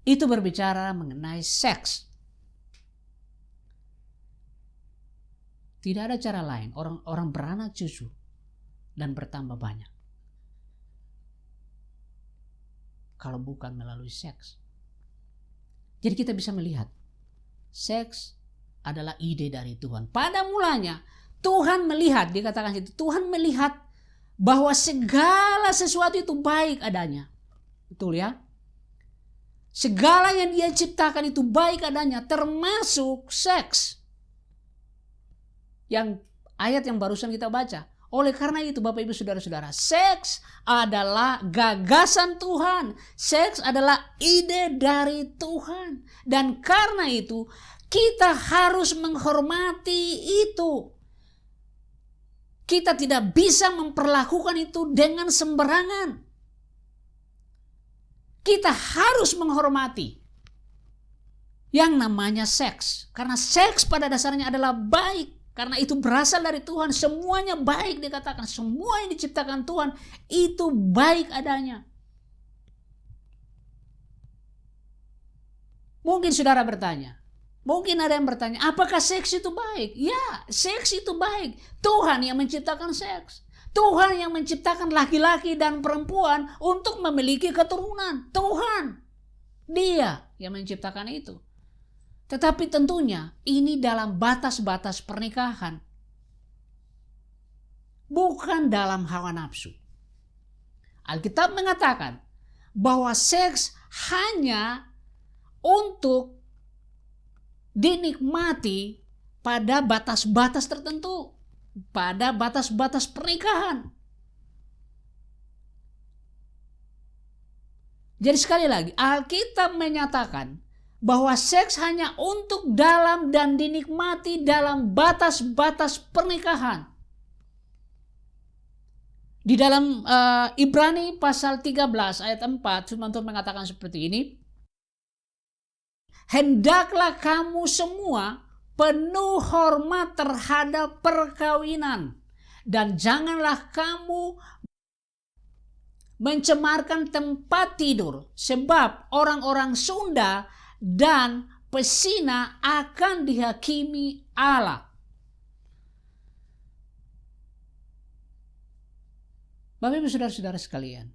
E: Itu berbicara mengenai seks. Tidak ada cara lain orang beranak cucu dan bertambah banyak kalau bukan melalui seks. Jadi kita bisa melihat seks adalah ide dari Tuhan. Pada mulanya Tuhan melihat, dikatakan situ, Tuhan melihat bahwa segala sesuatu itu baik adanya. Betul ya? Segala yang Dia ciptakan itu baik adanya, termasuk seks. Yang ayat yang barusan kita baca. Oleh karena itu Bapak Ibu Saudara-saudara, seks adalah gagasan Tuhan. Seks adalah ide dari Tuhan. Dan karena itu kita harus menghormati itu. Kita tidak bisa memperlakukan itu dengan sembarangan. Kita harus menghormati yang namanya seks. Karena seks pada dasarnya adalah baik. Karena itu berasal dari Tuhan. Semuanya baik dikatakan. Semua yang diciptakan Tuhan itu baik adanya. Mungkin saudara bertanya. Mungkin ada yang bertanya, apakah seks itu baik? Ya, seks itu baik. Tuhan yang menciptakan seks. Tuhan yang menciptakan laki-laki dan perempuan untuk memiliki keturunan. Tuhan. Dia yang menciptakan itu. Tetapi tentunya ini dalam batas-batas pernikahan. Bukan dalam hawa nafsu. Alkitab mengatakan bahwa seks hanya untuk dinikmati pada batas-batas tertentu. Pada batas-batas pernikahan. Jadi sekali lagi, Alkitab menyatakan bahwa seks hanya untuk dalam dan dinikmati dalam batas-batas pernikahan. Di dalam Ibrani pasal 13 ayat 4, firman Tuhan mengatakan seperti ini. Hendaklah kamu semua penuh hormat terhadap perkawinan. Dan janganlah kamu mencemarkan tempat tidur. Sebab orang-orang Sunda dan pesina akan dihakimi Allah. Bapak Ibu Saudara-saudara sekalian,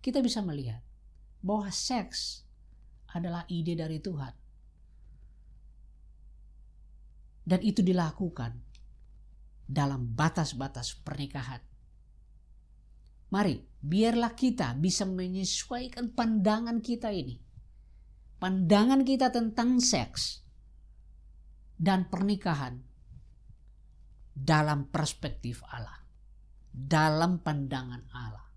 E: kita bisa melihat bahwa seks adalah ide dari Tuhan. Dan itu dilakukan dalam batas-batas pernikahan. Mari, biarlah kita bisa menyesuaikan pandangan kita ini. Pandangan kita tentang seks dan pernikahan dalam perspektif Allah. Dalam pandangan Allah.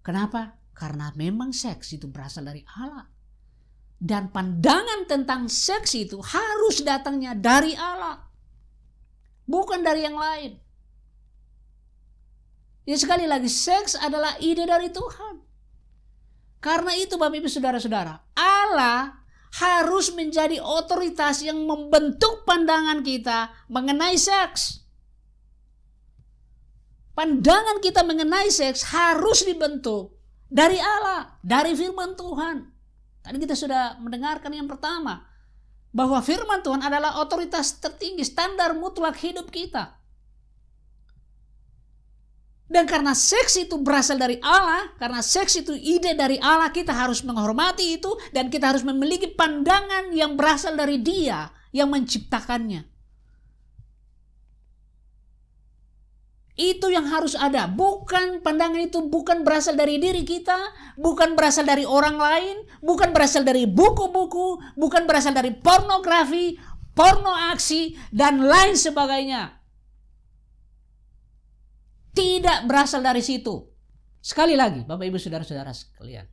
E: Kenapa? Karena memang seks itu berasal dari Allah. Dan pandangan tentang seks itu harus datangnya dari Allah. Bukan dari yang lain. Ya sekali lagi, seks adalah ide dari Tuhan. Karena itu Bapak Ibu Saudara-saudara, Allah harus menjadi otoritas yang membentuk pandangan kita mengenai seks. Pandangan kita mengenai seks harus dibentuk dari Allah, dari firman Tuhan. Tadi kita sudah mendengarkan yang pertama, bahwa firman Tuhan adalah otoritas tertinggi, standar mutlak hidup kita. Dan karena seks itu berasal dari Allah, karena seks itu ide dari Allah, kita harus menghormati itu dan kita harus memiliki pandangan yang berasal dari Dia yang menciptakannya. Itu yang harus ada. Bukan pandangan itu bukan berasal dari diri kita, bukan berasal dari orang lain, bukan berasal dari buku-buku, bukan berasal dari pornografi, porno aksi dan lain sebagainya. Tidak berasal dari situ. Sekali lagi, Bapak Ibu Saudara-saudara sekalian.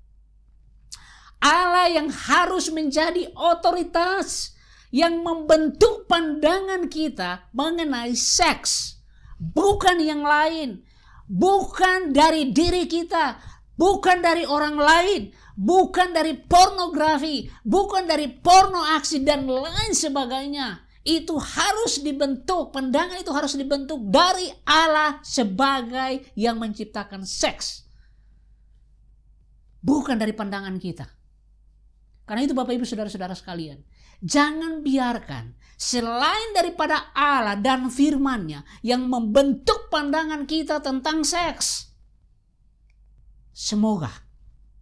E: Allah yang harus menjadi otoritas yang membentuk pandangan kita mengenai seks. Bukan yang lain. Bukan dari diri kita. Bukan dari orang lain. Bukan dari pornografi. Bukan dari porno aksi dan lain sebagainya. Itu harus dibentuk, pandangan itu harus dibentuk dari Allah sebagai yang menciptakan seks. Bukan dari pandangan kita. Karena itu Bapak Ibu Saudara-saudara sekalian, jangan biarkan selain daripada Allah dan firman-Nya yang membentuk pandangan kita tentang seks. Semoga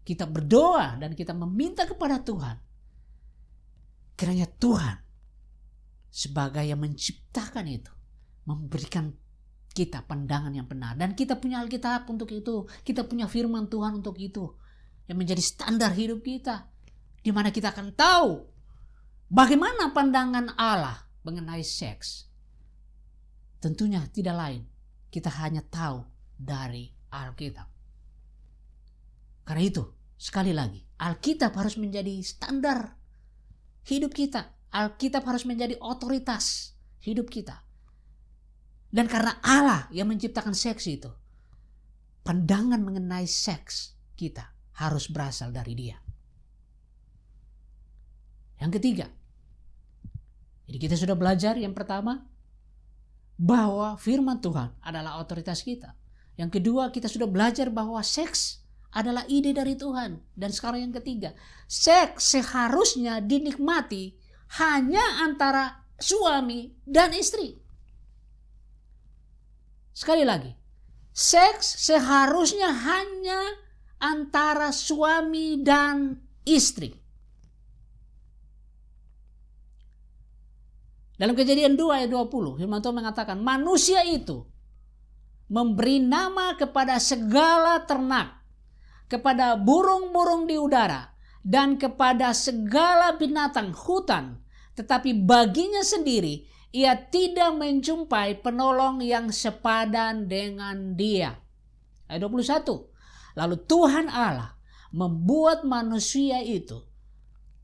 E: kita berdoa dan kita meminta kepada Tuhan Kiranya Tuhan sebagai yang menciptakan itu memberikan kita pandangan yang benar. Dan kita punya Alkitab untuk itu. Kita punya firman Tuhan untuk itu. Yang menjadi standar hidup kita. Di mana kita akan tahu bagaimana pandangan Allah mengenai seks. Tentunya tidak lain. Kita hanya tahu dari Alkitab. Karena itu, sekali lagi, Alkitab harus menjadi standar hidup kita. Alkitab harus menjadi otoritas hidup kita. Dan karena Allah yang menciptakan seks itu, pandangan mengenai seks kita harus berasal dari Dia. Yang ketiga, jadi kita sudah belajar yang pertama, bahwa firman Tuhan adalah otoritas kita. Yang kedua, kita sudah belajar bahwa seks adalah ide dari Tuhan. Dan sekarang yang ketiga, seks seharusnya dinikmati hanya antara suami dan istri. Sekali lagi, seks seharusnya hanya antara suami dan istri. Dalam Kejadian 2 ayat 20, firman Tuhan mengatakan, manusia itu memberi nama kepada segala ternak, kepada burung-burung di udara, dan kepada segala binatang hutan. Tetapi baginya sendiri, ia tidak menjumpai penolong yang sepadan dengan dia. Ayat 21. Lalu Tuhan Allah membuat manusia itu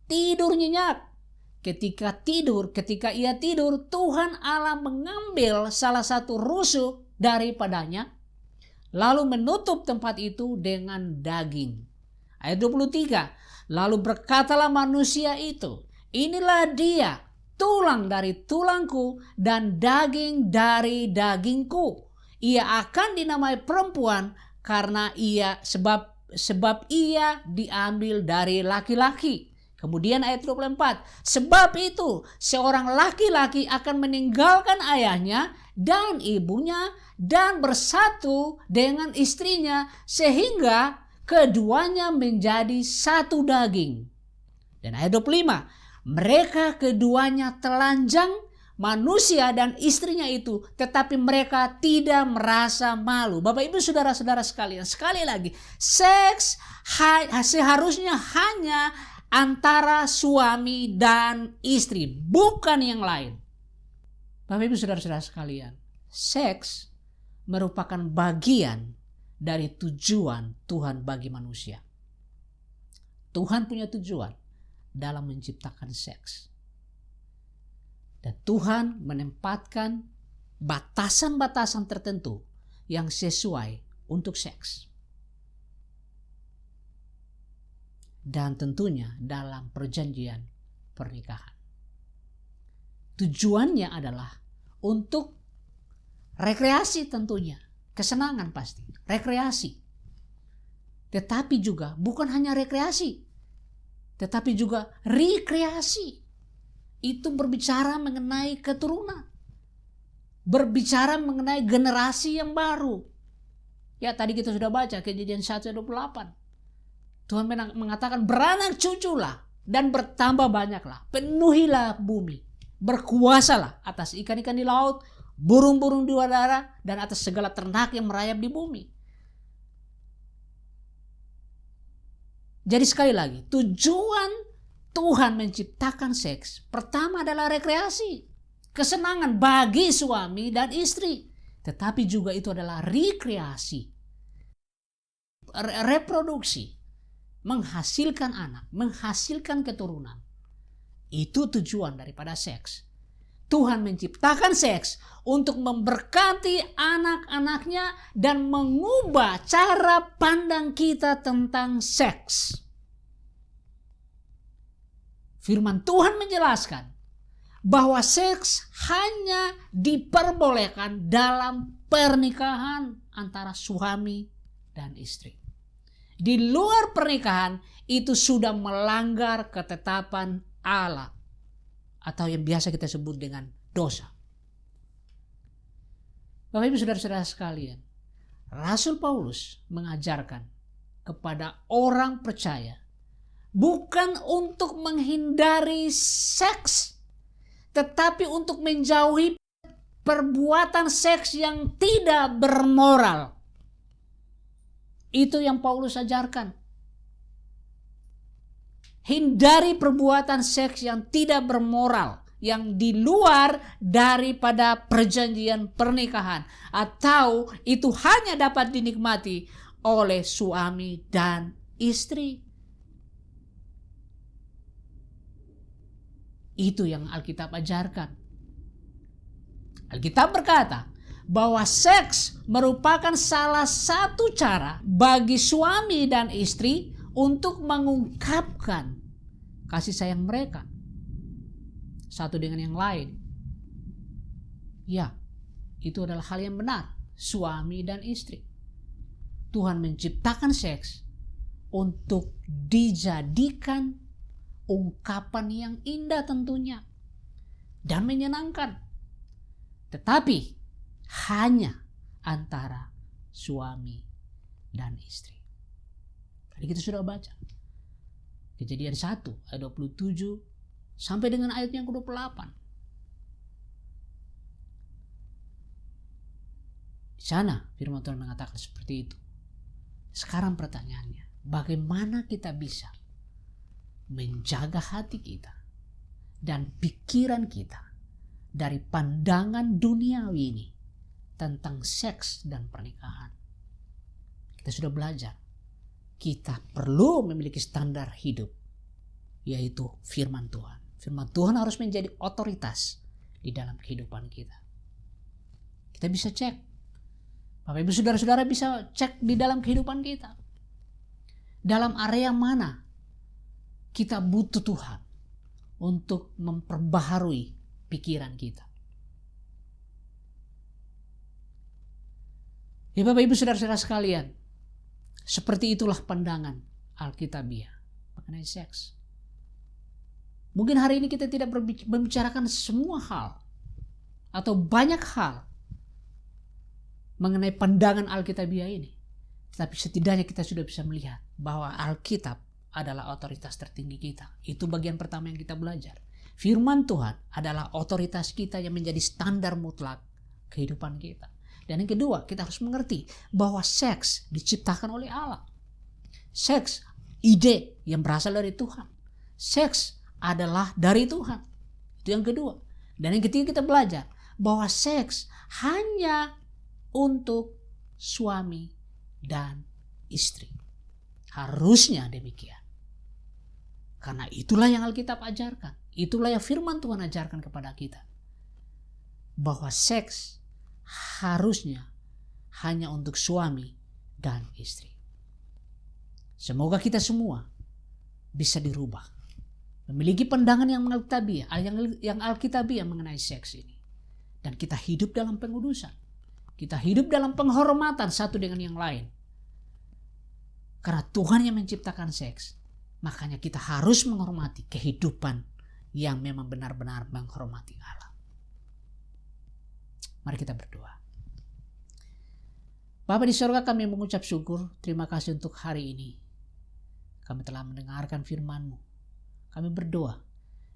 E: tidur nyenyak. Ketika ia tidur, Tuhan Allah mengambil salah satu rusuk daripadanya, lalu menutup tempat itu dengan daging. Ayat 23. Lalu berkatalah manusia itu, inilah dia, tulang dari tulangku dan daging dari dagingku. Ia akan dinamai perempuan karena sebab ia diambil dari laki-laki. Kemudian ayat 24. Sebab itu seorang laki-laki akan meninggalkan ayahnya dan ibunya dan bersatu dengan istrinya sehingga keduanya menjadi satu daging. Dan ayat 25. Mereka keduanya telanjang, manusia dan istrinya itu, tetapi mereka tidak merasa malu. Bapak Ibu saudara-saudara sekalian, sekali lagi, seks seharusnya hanya antara suami dan istri, bukan yang lain. Bapak Ibu saudara-saudara sekalian, seks merupakan bagian dari tujuan Tuhan bagi manusia. Tuhan punya tujuan dalam menciptakan seks. Dan Tuhan menempatkan batasan-batasan tertentu yang sesuai untuk seks. Dan tentunya dalam perjanjian pernikahan. Tujuannya adalah untuk rekreasi tentunya. Kesenangan pasti, rekreasi. Tetapi juga bukan hanya rekreasi, tetapi juga rekreasi. Itu berbicara mengenai keturunan. Berbicara mengenai generasi yang baru. Ya tadi kita sudah baca Kejadian 1:28. Tuhan mengatakan beranak cuculah dan bertambah banyaklah. Penuhilah bumi. Berkuasalah atas ikan-ikan di laut, burung-burung di udara, dan atas segala ternak yang merayap di bumi. Jadi sekali lagi, tujuan Tuhan menciptakan seks pertama adalah rekreasi, kesenangan bagi suami dan istri. Tetapi juga itu adalah rekreasi, reproduksi, menghasilkan anak, menghasilkan keturunan. Itu tujuan daripada seks. Tuhan menciptakan seks untuk memberkati anak-anaknya dan mengubah cara pandang kita tentang seks. Firman Tuhan menjelaskan bahwa seks hanya diperbolehkan dalam pernikahan antara suami dan istri. Di luar pernikahan itu sudah melanggar ketetapan Allah, atau yang biasa kita sebut dengan dosa. Bapak Ibu saudara-saudara sekalian, Rasul Paulus mengajarkan kepada orang percaya bukan untuk menghindari seks, tetapi untuk menjauhi perbuatan seks yang tidak bermoral. Itu yang Paulus ajarkan. Hindari perbuatan seks yang tidak bermoral, yang di luar daripada perjanjian pernikahan, atau itu hanya dapat dinikmati oleh suami dan istri. Itu yang Alkitab ajarkan. Alkitab berkata bahwa seks merupakan salah satu cara bagi suami dan istri untuk mengungkapkan kasih sayang mereka satu dengan yang lain. Ya, itu adalah hal yang benar, suami dan istri. Tuhan menciptakan seks untuk dijadikan ungkapan yang indah tentunya dan menyenangkan. Tetapi hanya antara suami dan istri. Tadi kita sudah baca Kejadian 1 ayat 27 sampai dengan ayat yang ke-28. Di sana firman Tuhan mengatakan seperti itu. Sekarang pertanyaannya, bagaimana kita bisa menjaga hati kita dan pikiran kita dari pandangan duniawi ini tentang seks dan pernikahan? Kita sudah belajar. Kita perlu memiliki standar hidup, yaitu firman Tuhan. Firman Tuhan harus menjadi otoritas di dalam kehidupan kita. Kita bisa cek. Bapak Ibu Saudara-saudara bisa cek di dalam kehidupan kita. Dalam area mana kita butuh Tuhan untuk memperbaharui pikiran kita. Ya Bapak Ibu Saudara-saudara sekalian, seperti itulah pandangan Alkitabiah mengenai seks. Mungkin hari ini kita tidak membicarakan semua hal atau banyak hal mengenai pandangan Alkitabiah ini. Tetapi setidaknya kita sudah bisa melihat bahwa Alkitab adalah otoritas tertinggi kita. Itu bagian pertama yang kita belajar. Firman Tuhan adalah otoritas kita yang menjadi standar mutlak kehidupan kita. Dan yang kedua, kita harus mengerti bahwa seks diciptakan oleh Allah. Seks, ide yang berasal dari Tuhan. Seks adalah dari Tuhan. Itu yang kedua. Dan yang ketiga, kita belajar bahwa seks hanya untuk suami dan istri. Harusnya demikian. Karena itulah yang Alkitab ajarkan. Itulah yang firman Tuhan ajarkan kepada kita. Bahwa seks harusnya hanya untuk suami dan istri. Semoga kita semua bisa dirubah, memiliki pandangan yang alkitabiah mengenai seks ini, dan kita hidup dalam pengudusan, kita hidup dalam penghormatan satu dengan yang lain. Karena Tuhan yang menciptakan seks, makanya kita harus menghormati kehidupan yang memang benar-benar menghormati Allah. Mari kita berdoa. Bapa di surga, kami mengucap syukur, terima kasih untuk hari ini. Kami telah mendengarkan firman-Mu. Kami berdoa,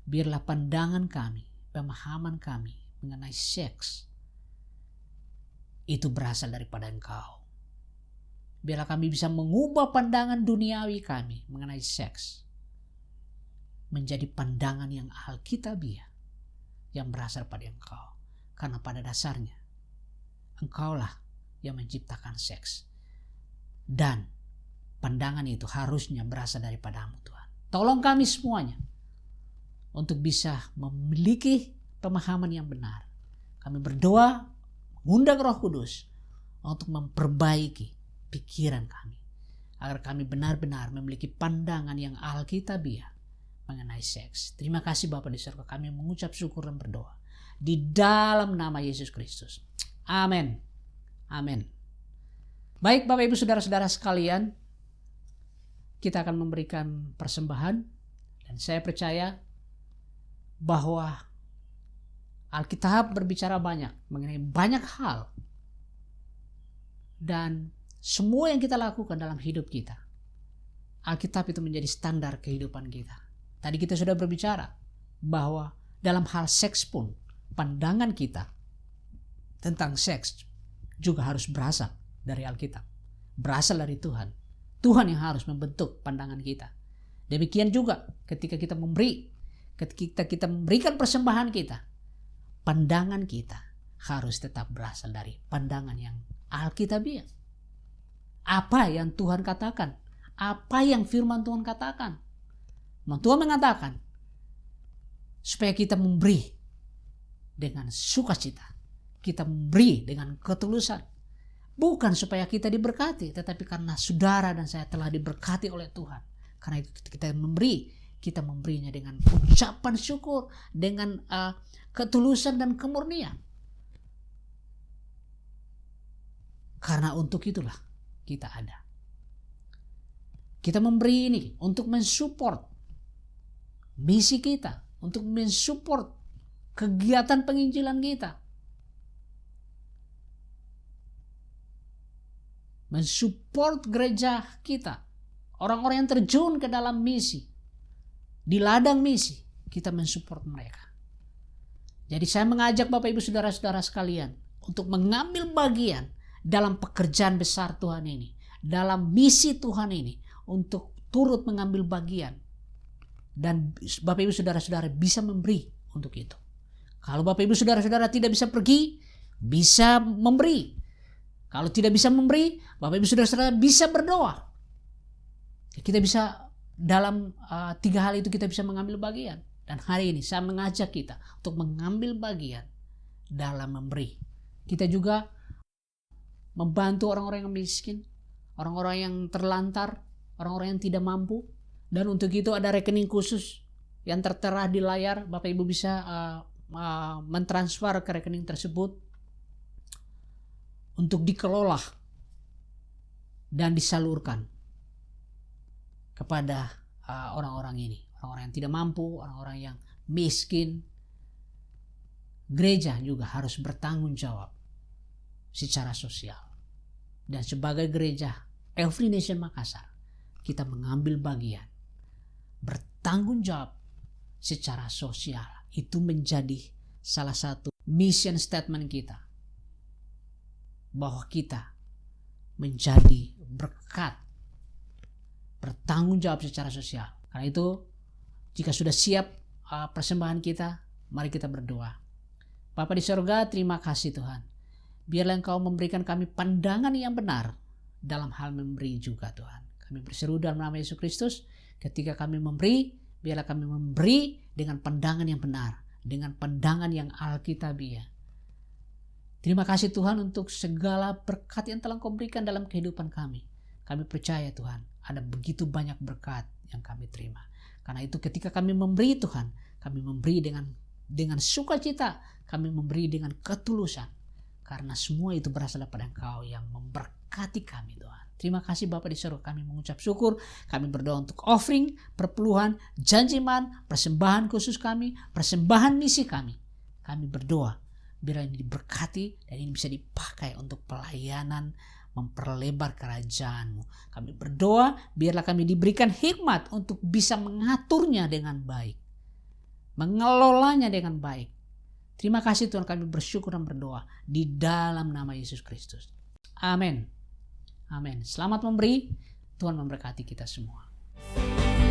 E: biarlah pandangan kami, pemahaman kami mengenai seks itu berasal daripada Engkau. Biarlah kami bisa mengubah pandangan duniawi kami mengenai seks menjadi pandangan yang alkitabiah, yang berasal pada Engkau. Karena pada dasarnya Engkaulah yang menciptakan seks. Dan pandangan itu harusnya berasal daripada-Mu Tuhan. Tolong kami semuanya untuk bisa memiliki pemahaman yang benar. Kami berdoa mengundang Roh Kudus untuk memperbaiki pikiran kami, agar kami benar-benar memiliki pandangan yang alkitabiah mengenai seks. Terima kasih Bapa di surga, kami mengucap syukur dan berdoa di dalam nama Yesus Kristus. Amin. Amin. Baik Bapak Ibu Saudara-saudara sekalian, kita akan memberikan persembahan, dan saya percaya bahwa Alkitab berbicara banyak mengenai banyak hal, dan semua yang kita lakukan dalam hidup kita Alkitab itu menjadi standar kehidupan kita. Tadi kita sudah berbicara bahwa dalam hal seks pun pandangan kita tentang seks juga harus berasal dari Alkitab, berasal dari Tuhan. Tuhan yang harus membentuk pandangan kita. Demikian juga ketika kita memberikan persembahan kita, pandangan kita harus tetap berasal dari pandangan yang Alkitabiah. Apa yang Tuhan katakan, apa yang firman Tuhan katakan. Tuhan mengatakan supaya kita memberi dengan sukacita, kita memberi dengan ketulusan, bukan supaya kita diberkati, tetapi karena saudara dan saya telah diberkati oleh Tuhan. Karena itu kita memberinya dengan ucapan syukur, dengan ketulusan dan kemurnian. Karena untuk itulah kita ada. Kita memberi ini untuk mensupport misi kita, untuk mensupport kegiatan penginjilan kita, mensupport gereja kita, orang-orang yang terjun ke dalam misi, di ladang misi, kita mensupport mereka. Jadi saya mengajak Bapak Ibu Saudara-saudara sekalian untuk mengambil bagian dalam pekerjaan besar Tuhan ini, dalam misi Tuhan ini, untuk turut mengambil bagian. Dan Bapak Ibu Saudara-saudara bisa memberi untuk itu. Kalau Bapak Ibu Saudara-saudara tidak bisa pergi, bisa memberi. Kalau tidak bisa memberi, Bapak Ibu Saudara-saudara bisa berdoa. Kita bisa dalam 3 hal itu kita bisa mengambil bagian. Dan hari ini saya mengajak kita untuk mengambil bagian dalam memberi. Kita juga membantu orang-orang yang miskin, orang-orang yang terlantar, orang-orang yang tidak mampu. Dan untuk itu ada rekening khusus yang tertera di layar. Bapak Ibu bisa mentransfer ke rekening tersebut untuk dikelola dan disalurkan kepada orang-orang ini, orang-orang yang tidak mampu, orang-orang yang miskin. Gereja juga harus bertanggung jawab secara sosial. Dan sebagai gereja Every Nation Makassar, kita mengambil bagian, bertanggung jawab secara sosial. Itu menjadi salah satu mission statement kita, bahwa kita menjadi berkat, bertanggung jawab secara sosial. Karena itu jika sudah siap persembahan kita, mari kita berdoa. Bapa di sorga, terima kasih Tuhan. Biarlah Engkau memberikan kami pandangan yang benar dalam hal memberi juga Tuhan. Kami berseru dalam nama Yesus Kristus, ketika kami memberi, biarlah kami memberi dengan pandangan yang benar, dengan pandangan yang Alkitabiah. Terima kasih Tuhan untuk segala berkat yang telah Engkau berikan dalam kehidupan kami. Kami percaya Tuhan, ada begitu banyak berkat yang kami terima. Karena itu ketika kami memberi Tuhan, kami memberi dengan sukacita, kami memberi dengan ketulusan. Karena semua itu berasal daripada Engkau yang memberkati kami Tuhan. Terima kasih Bapa di surga, kami mengucap syukur. Kami berdoa untuk offering, perpuluhan, janjiman, persembahan khusus kami, persembahan misi kami. Kami berdoa biar ini diberkati dan ini bisa dipakai untuk pelayanan memperlebar kerajaan-Mu. Kami berdoa biarlah kami diberikan hikmat untuk bisa mengaturnya dengan baik, mengelolanya dengan baik. Terima kasih Tuhan, kami bersyukur dan berdoa di dalam nama Yesus Kristus. Amin. Amin. Selamat memberi. Tuhan memberkati kita semua.
C: Sungguh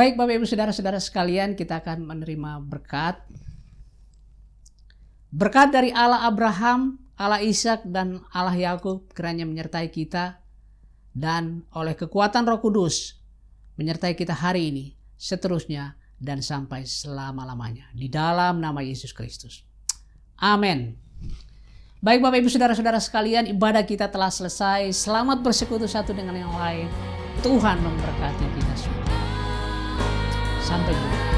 E: Baik Bapak Ibu Saudara-saudara sekalian, kita akan menerima berkat. Berkat dari Allah Abraham, Allah Ishak, dan Allah Yakub kiranya menyertai kita, dan oleh kekuatan Roh Kudus menyertai kita hari ini, seterusnya, dan sampai selama-lamanya. Di dalam nama Yesus Kristus. Amin. Baik Bapak Ibu Saudara-saudara sekalian, ibadah kita telah selesai. Selamat bersekutu satu dengan yang lain. Tuhan memberkati kita semua. Sampai jumpa.